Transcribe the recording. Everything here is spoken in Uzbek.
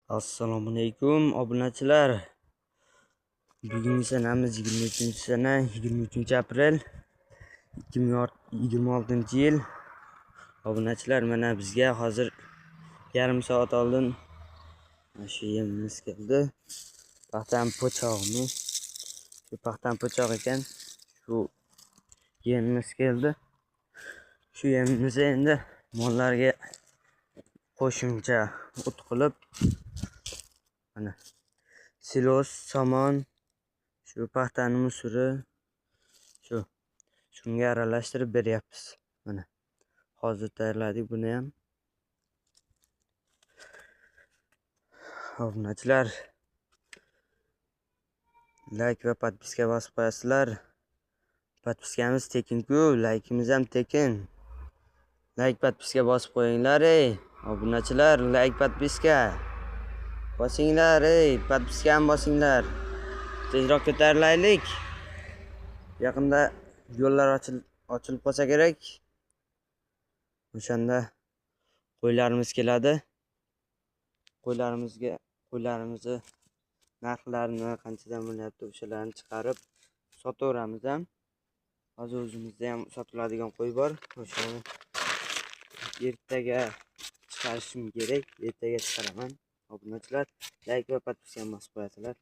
Assalomu alaykum obunachilar. Bugungi sanamiz 23-sana, 23-aprel 2026-yil. Obunachilar, mana bizga hozir yarim soat oldin shu yemimiz keldi. Paxtam po'chog'imi. Shu paxtam po'choq ekan. Shu yemimiz keldi. Shu yemimizni endi mollarga qo'shimcha o't qilib, mana silos, somon, shu paxtani musuri, shunga aralashtirib beryapmiz. Mana hozir tayyorladik buni ham. Obunachilar, like va podpiska bosib qo'yasizlar. Podpiskamiz tekin-ku, likeimiz ham tekin. Like podpiska bosib qo'yinglar ey. Obunachilar, like podpiska bosinglar ey, podpiskani bosinglar. Tezroq ko'tarilaylik. Yaqinda yo'llar ochilib qolsa kerak. O'shanda qo'ylarimiz keladi. Qo'ylarimizni narxlarini qanchadan bo'lyapti, o'shalarni chiqarib sotaveramiz ham. Hozir o'zimizda ham sotiladigan qo'y bor. O'shani ertaga chiqarishim kerak. Ertaga chiqaraman. Obunachilar, like va podpiskani bosib qo'yasizlar.